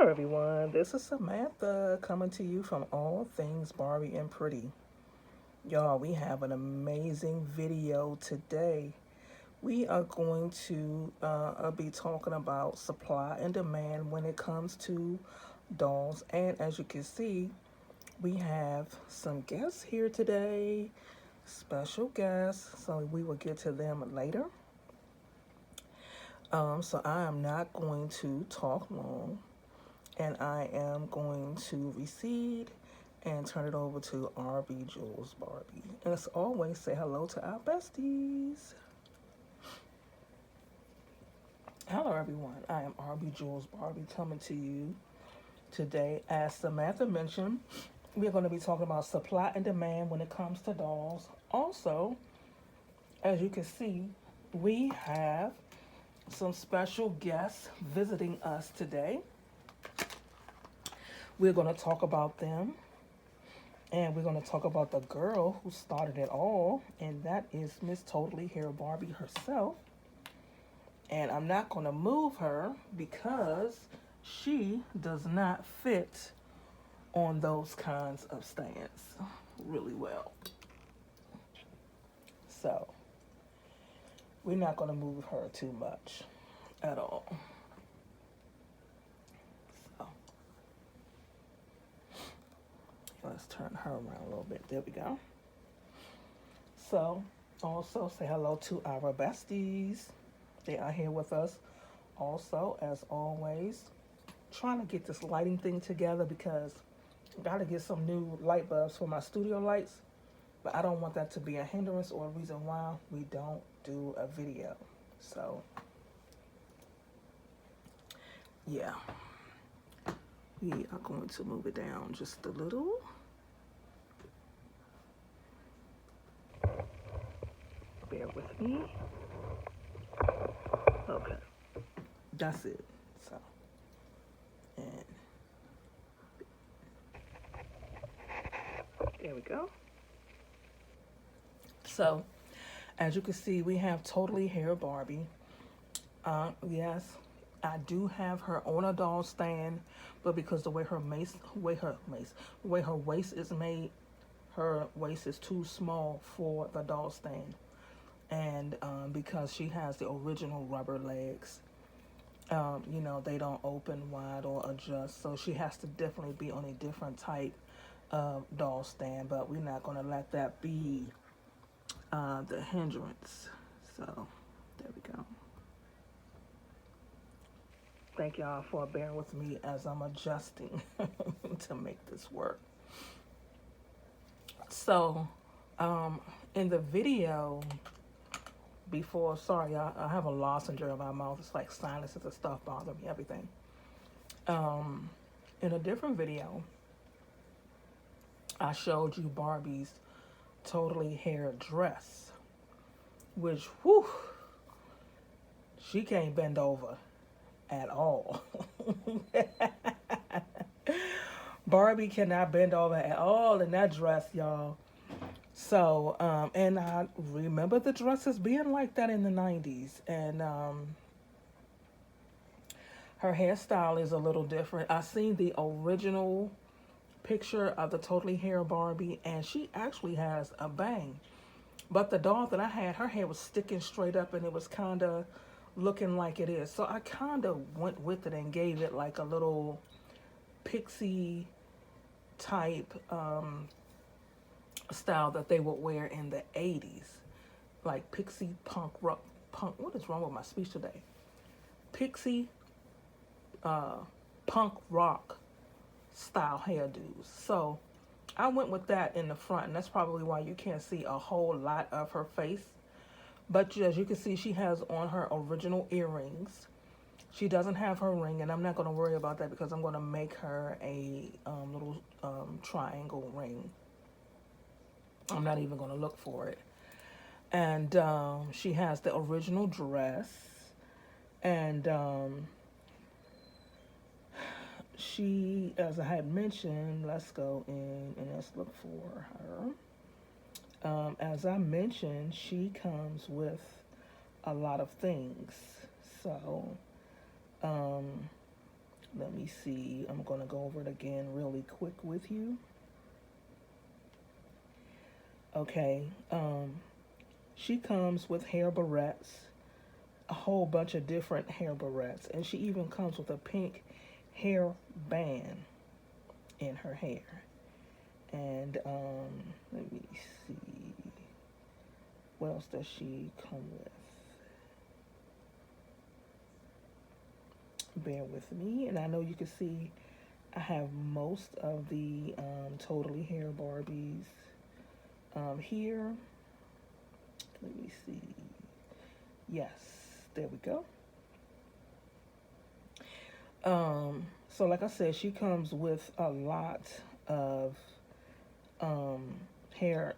Hello everyone, this is Samantha coming to you from All Things Barbie and Pretty. Y'all, we have an amazing video today. We are going to be talking about supply and demand when it comes to dolls. And as you can see, we have some guests here today, special guests, so we will get to them later. So I am not going to talk long, and I am going to recede and turn it over to RB Jules Barbie. And as always, say hello to our besties. Hello, everyone. I am RB Jules Barbie coming to you today. As Samantha mentioned, we're going to be talking about supply and demand when it comes to dolls. Also, as you can see, we have some special guests visiting us today. We're going to talk about them, and we're going to talk about the girl who started it all, and that is Miss Totally Hair Barbie herself. And I'm not going to move her because she does not fit on those kinds of stands really well. So we're not going to move her too much at all. So let's turn her around a little bit. There we go. So also say hello to our besties. They are here with us. Also, as always, trying to get this lighting thing together because I got to get some new light bulbs for my studio lights. But I don't want that to be a hindrance or a reason why we don't do a video. So, yeah. We are going to move it down just a little. Bear with me. Okay. That's it. So, and there we go. So, as you can see, we have Totally Hair Barbie. Yes, I do have her on a doll stand, but because the way her waist is made, her waist is too small for the doll stand, and because she has the original rubber legs, they don't open wide or adjust, so she has to definitely be on a different type of doll stand. But we're not going to let that be the hindrance. So there we go. Thank y'all for bearing with me as I'm adjusting to make this work. So in the video before, sorry, I have a lozenge in my mouth. It's like sinuses and stuff bother me, everything. In a different video, I showed you Barbie's Totally Hair dress, which, whew, she can't bend over at all. Barbie cannot bend over at all in that dress, y'all. So, and I remember the dresses being like that in the 90s. And her hairstyle is a little different. I seen the original picture of the Totally Hair Barbie, and she actually has a bang. But the doll that I had, her hair was sticking straight up, and it was kind of looking like it is. So I kind of went with it and gave it like a little pixie type style that they would wear in the 80s. Like pixie punk rock. What is wrong with my speech today? Pixie punk rock style hairdos. So I went with that in the front, and that's probably why you can't see a whole lot of her face. But as you can see, she has on her original earrings. She doesn't have her ring, and I'm not going to worry about that because I'm going to make her a little triangle ring. I'm not even going to look for it. And she has the original dress, and she, as I had mentioned, let's go in and let's look for her. As I mentioned, she comes with a lot of things. So Let me see. I'm going to go over it again really quick with you. Okay. She comes with hair barrettes, a whole bunch of different hair barrettes, and she even comes with a pink hair band in her hair. And let me see, what else does she come with? Bear with me. And I know you can see I have most of the Totally Hair Barbies here. Let me see. Yes, there we go. So like I said, she comes with a lot of hair,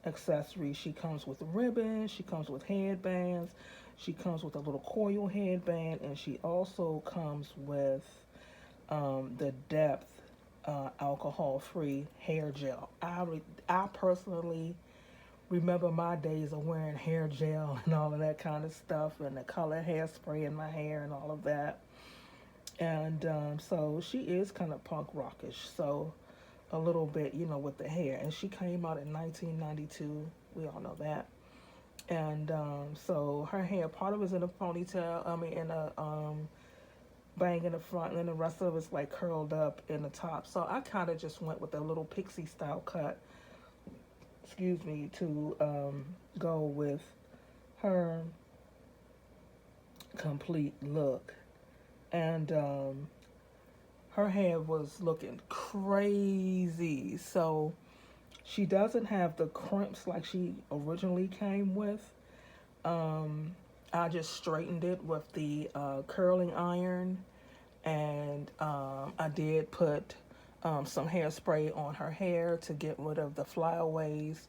accessories. She comes with ribbons, she comes with headbands, she comes with a little coil headband, and she also comes with the Depth alcohol-free hair gel. I personally remember my days of wearing hair gel and all of that kind of stuff, and the color hairspray in my hair and all of that. And so she is kind of punk rockish, so a little bit, with the hair. And she came out in 1992. We all know that. And so her hair, part of it is in a ponytail, in a bang in the front, and then the rest of it's like curled up in the top. So I kind of just went with a little pixie style cut, to go with her complete look. And her hair was looking crazy. So she doesn't have the crimps like she originally came with. I just straightened it with the curling iron, and I did put some hairspray on her hair to get rid of the flyaways.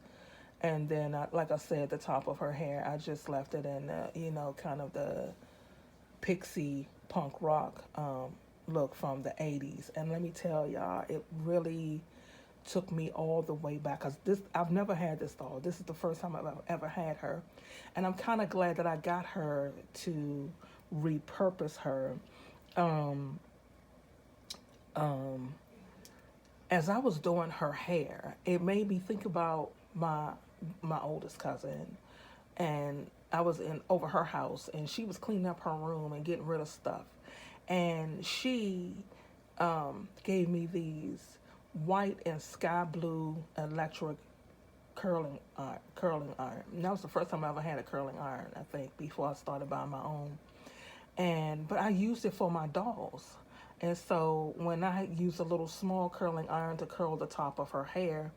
And then, like I said, the top of her hair, I just left it in, kind of the pixie punk rock look from the 80s. And let me tell y'all, it really took me all the way back, because I've never had this doll. This is the first time I've ever had her, and I'm kind of glad that I got her to repurpose her. As I was doing her hair, it made me think about my oldest cousin, and I was over her house, and she was cleaning up her room and getting rid of stuff, and she gave me these white and sky blue electric curling iron. And that was the first time I ever had a curling iron, I think, before I started buying my own. But I used it for my dolls. And so when I used a little small curling iron to curl the top of her hair,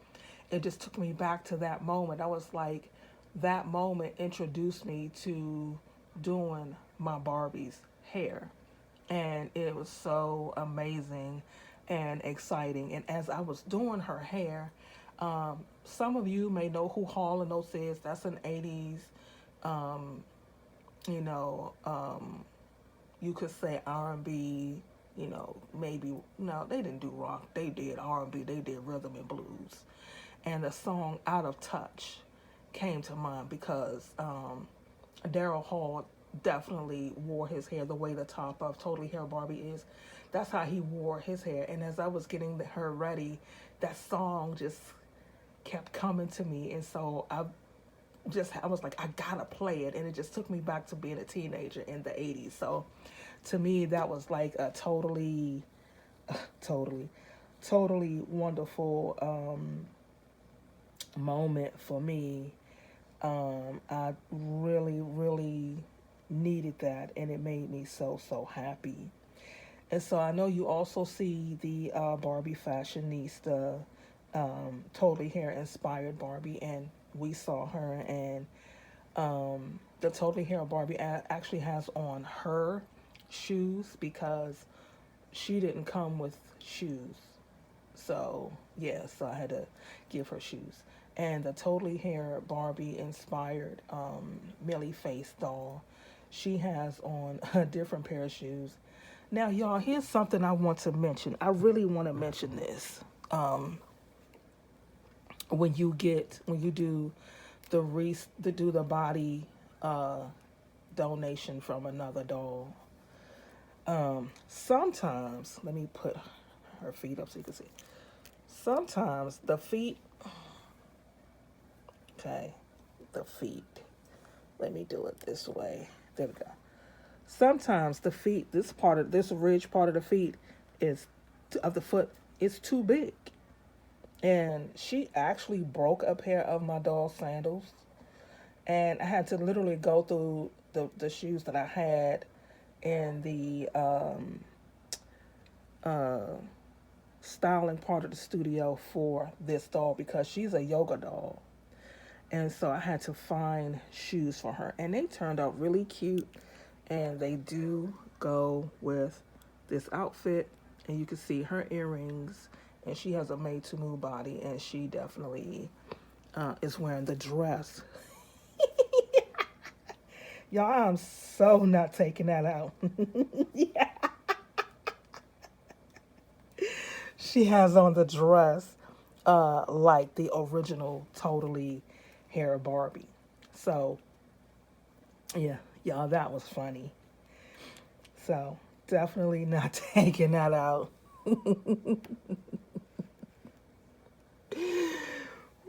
it just took me back to that moment. I was like, that moment introduced me to doing my Barbie's hair. And it was so amazing and exciting. And as I was doing her hair, some of you may know who Hall and Oates is. That's an 80s, you could say R&B, maybe, no, they didn't do rock. They did R&B, they did rhythm and blues. And the song Out of Touch came to mind because Daryl Hall definitely wore his hair the way the top of Totally Hair Barbie is. That's how he wore his hair. And as I was getting her ready, that song just kept coming to me. And so I was like, I gotta play it. And it just took me back to being a teenager in the 80s. So to me, that was like a totally wonderful moment for me. I really, really needed that, and it made me so happy. And so I know you also see the Barbie Fashionista, Totally Hair inspired Barbie, and we saw her, and the Totally Hair Barbie actually has on her shoes because she didn't come with shoes. So yeah, so I had to give her shoes. And the Totally Hair Barbie inspired Millie Face doll, she has on a different pair of shoes. Now, y'all, here's something I want to mention. I really want to mention this. When you do the body donation from another doll, Sometimes, let me put her feet up so you can see. Sometimes the feet, okay, the feet. Let me do it this way. There we go. Sometimes the feet, this ridge part of the feet is of the foot is too big. And she actually broke a pair of my doll's sandals. And I had to literally go through the shoes that I had in the uh, styling part of the studio for this doll because she's a yoga doll. And so I had to find shoes for her. And they turned out really cute. And they do go with this outfit. And you can see her earrings. And she has a made to move body. And she definitely is wearing the dress. Y'all, I'm so not taking that out. Yeah. She has on the dress like the original Totally Hair Barbie. So, yeah, y'all, that was funny. So, definitely not taking that out.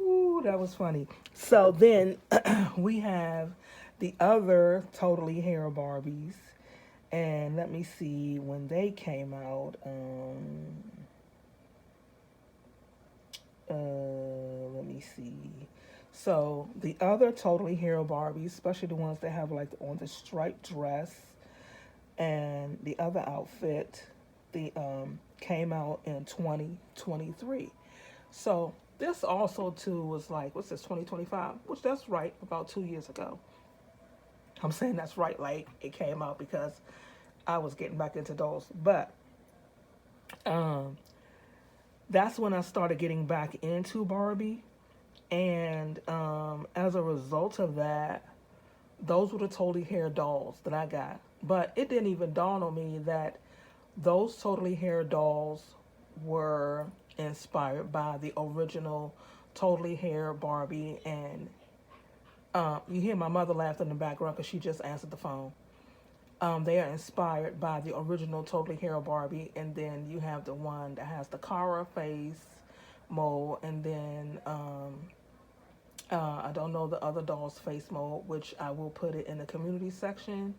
Ooh, that was funny. So then we have the other Totally Hair Barbies. And let me see when they came out. Let me see. So the other Totally Hair Barbies, especially the ones that have like on the striped dress and the other outfit, the came out in 2023. So this also too was like, what's this, 2025? Which that's right, about 2 years ago. I'm saying that's right, like it came out because I was getting back into those. But um, that's when I started getting back into Barbie. And as a result of that, those were the Totally Hair dolls that I got. But it didn't even dawn on me that those Totally Hair dolls were inspired by the original Totally Hair Barbie. And you hear my mother laugh in the background because she just answered the phone. They are inspired by the original Totally Hair Barbie, and then you have the one that has the Cara face mold, and then I don't know the other doll's face mold, which I will put it in the community section,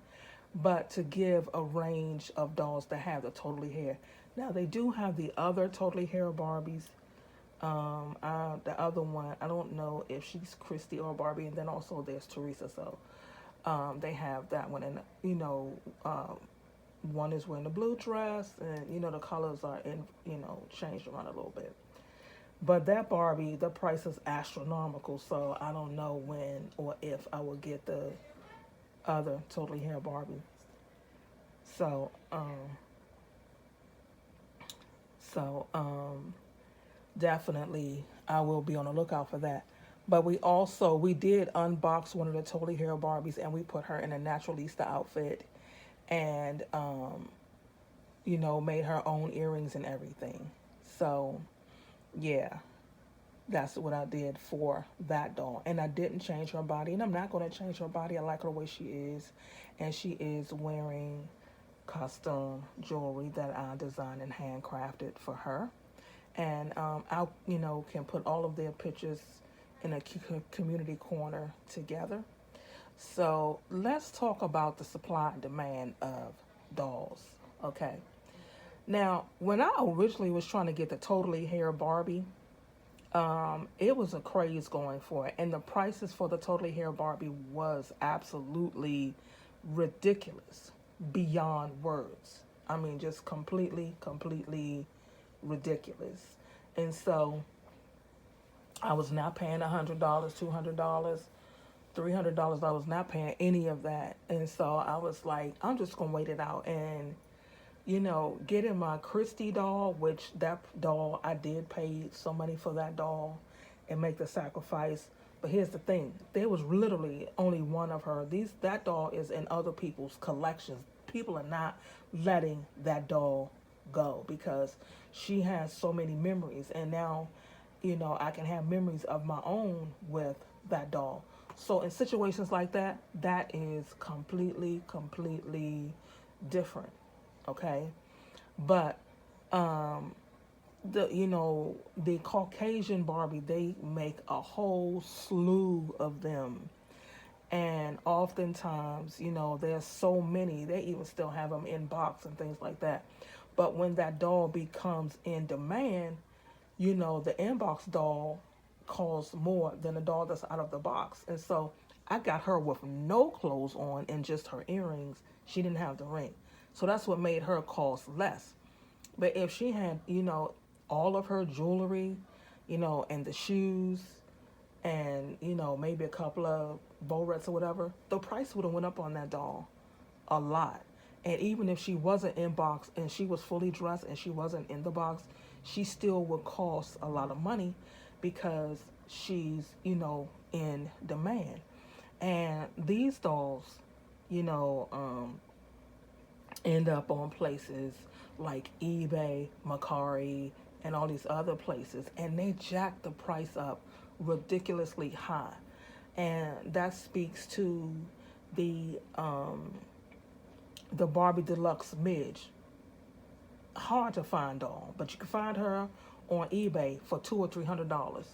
but to give a range of dolls that have the Totally Hair. Now they do have the other Totally Hair Barbies. The other one, I don't know if she's Christy or Barbie, and then also there's Teresa. So they have that one, and one is wearing the blue dress, and the colors are changed around a little bit. But that Barbie, the price is astronomical, so I don't know when or if I will get the other Totally Hair Barbie. So, so definitely I will be on the lookout for that. But we did unbox one of the Totally Hair Barbies, and we put her in a Naturalista outfit, and made her own earrings and everything. So yeah, that's what I did for that doll. And I didn't change her body, and I'm not going to change her body. I like her the way she is, and she is wearing custom jewelry that I designed and handcrafted for her. And I can put all of their pictures in a community corner together. So let's talk about the supply and demand of dolls. Okay. Now, when I originally was trying to get the Totally Hair Barbie, it was a craze going for it, and the prices for the Totally Hair Barbie was absolutely ridiculous, beyond words. I mean, just completely ridiculous. And so I was not paying $100, $200, $300. I was not paying any of that. And so I was like, I'm just gonna wait it out. And getting my Christie doll, which that doll, I did pay some money for that doll and make the sacrifice. But here's the thing, there was literally only one of her. That doll is in other people's collections. People are not letting that doll go because she has so many memories. And now, I can have memories of my own with that doll. So in situations like that, that is completely different. okay? But the Caucasian Barbie, they make a whole slew of them. And oftentimes, there's so many, they even still have them in box and things like that. But when that doll becomes in demand, the inbox doll costs more than the doll that's out of the box. And so I got her with no clothes on and just her earrings. She didn't have the ring. So that's what made her cost less. But if she had, all of her jewelry, and the shoes and, maybe a couple of Bolets or whatever, the price would have went up on that doll a lot. And even if she wasn't in box and she was fully dressed and she wasn't in the box, she still would cost a lot of money because she's, in demand. And these dolls, you know, um, end up on places like eBay, Macari, and all these other places, and they jack the price up ridiculously high. And that speaks to the um, the Barbie Deluxe Midge. Hard to find doll, but you can find her on eBay for $200 or $300,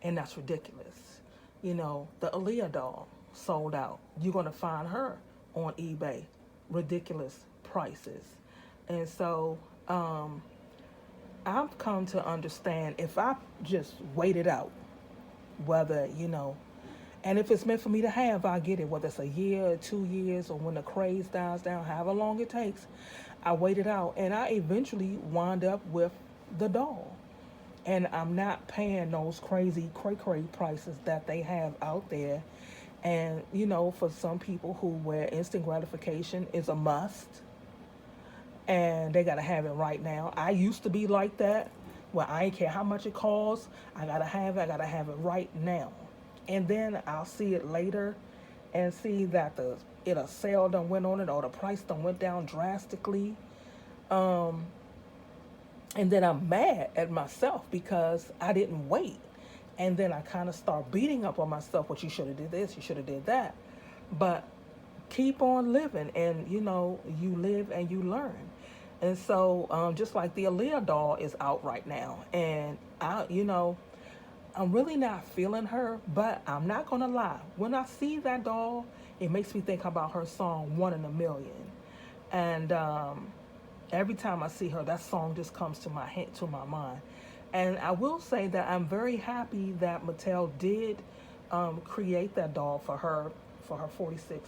and that's ridiculous. The Aaliyah doll sold out. You're gonna find her on eBay, ridiculous prices, and so I've come to understand if I just wait it out, whether and if it's meant for me to have, I get it. Whether it's a year or 2 years or when the craze dies down, however long it takes, I wait it out. And I eventually wind up with the doll. And I'm not paying those crazy cray prices that they have out there. And, for some people who where instant gratification is a must and they got to have it right now. I used to be like that, where I ain't care how much it costs. I got to have it right now. And then I'll see it later and see that a sale done went on it or the price done went down drastically. Um, and then I'm mad at myself because I didn't wait. And then I kind of start beating up on myself, what you should have did this, you should have did that. But keep on living, and you live and you learn. And so just like the Aaliyah doll is out right now, and I'm really not feeling her, but I'm not gonna lie, when I see that doll, it makes me think about her song One in a Million. And every time I see her, that song just comes to my head, to my mind. And I will say that I'm very happy that Mattel did create that doll for her 46th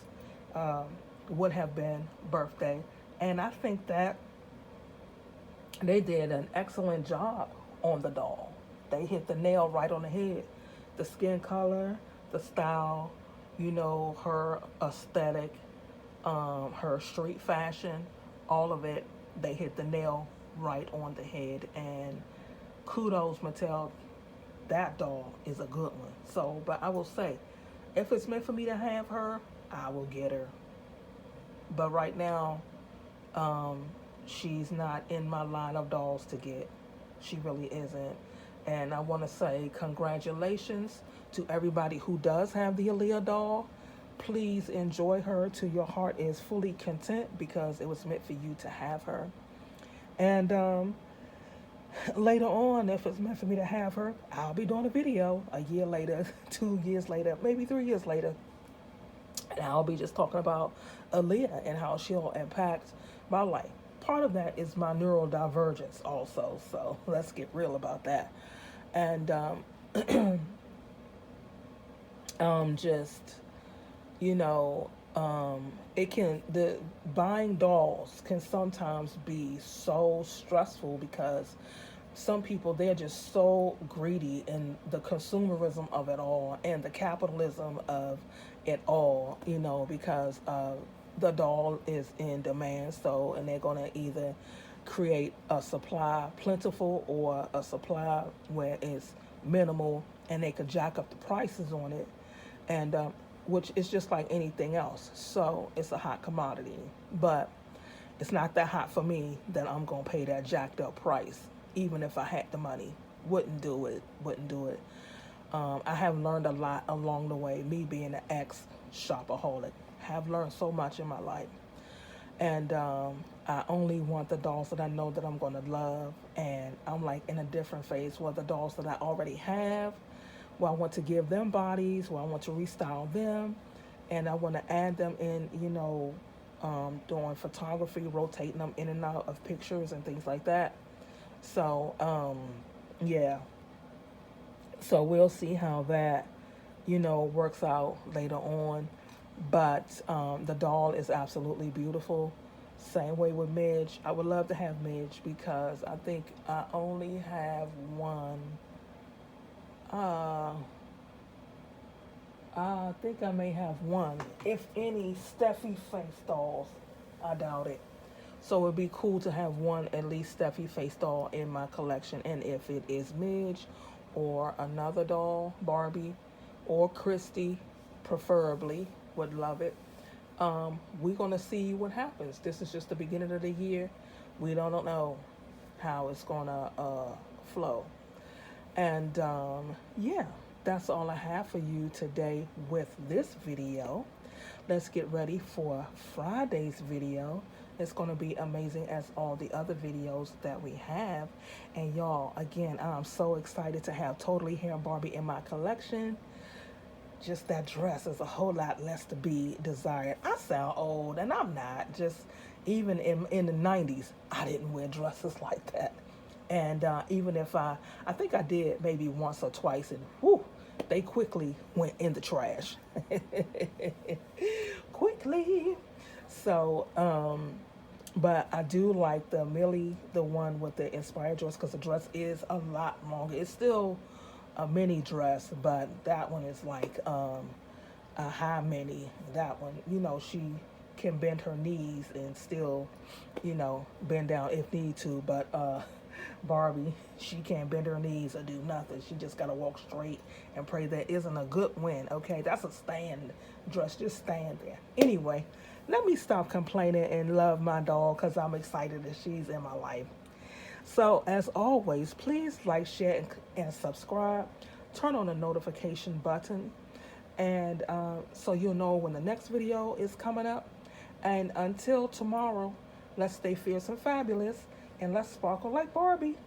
would have been birthday. And I think that they did an excellent job on the doll. They hit the nail right on the head. The skin color, the style, her aesthetic, her street fashion, all of it, they hit the nail right on the head. And kudos, Mattel. That doll is a good one. So, but I will say, if it's meant for me to have her, I will get her. But right now, she's not in my line of dolls to get. She really isn't. And I want to say congratulations to everybody who does have the Aaliyah doll. Please enjoy her till your heart is fully content because it was meant for you to have her. And later on, if it's meant for me to have her, I'll be doing a video a year later, 2 years later, maybe 3 years later. And I'll be just talking about Aaliyah and how she'll impact my life. Part of that is my neurodivergence also. So let's get real about that. And just, you know, the buying dolls can sometimes be so stressful because some people, they're just so greedy in the consumerism of it all and the capitalism of it all, because the doll is in demand. So, and they're going to either create a supply plentiful or a supply where it's minimal, and they could jack up the prices on it. And which is just like anything else. So it's a hot commodity, but it's not that hot for me that I'm going to pay that jacked up price. Even if I had the money, wouldn't do it. I have learned a lot along the way. Me being an ex-shopaholic, have learned so much in my life. And I only want the dolls that I know that I'm going to love. And I'm like in a different phase where the dolls that I already have, where I want to give them bodies, where I want to restyle them, and I want to add them in, doing photography, rotating them in and out of pictures and things like that. So, yeah. So we'll see how that, works out later on. But the doll is absolutely beautiful. Same way with Midge. I would love to have Midge because I think I only have one. Uh, I think I may have one, if any, Steffi face dolls. I doubt it. So it'd be cool to have one, at least Steffi face doll in my collection. And if it is Midge or another doll, Barbie or Christy, preferably, would love it. We're gonna see what happens. This is just the beginning of the year. We don't know how it's gonna flow. And yeah, that's all I have for you today with this video. Let's get ready for Friday's video. It's going to be amazing as all the other videos that we have. And y'all, again, I'm so excited to have Totally Hair Barbie in my collection. Just that dress is a whole lot less to be desired. I sound old, and I'm not. Just even in the 90s, I didn't wear dresses like that. And even if I think I did maybe once or twice, and whew, they quickly went in the trash. Quickly. So, but I do like the Millie, the one with the inspired dress, because the dress is a lot longer. It's still a mini dress, but that one is like a high mini. That one, she can bend her knees and still, bend down if need to. But Barbie, she can't bend her knees or do nothing. She just gotta walk straight and pray that isn't a good win. Okay, that's a stand dress. Just stand there. Anyway, let me stop complaining and love my dog because I'm excited that she's in my life. So as always, please like, share, and subscribe. Turn on the notification button, and so you'll know when the next video is coming up. And until tomorrow, let's stay fierce and fabulous, and let's sparkle like Barbie.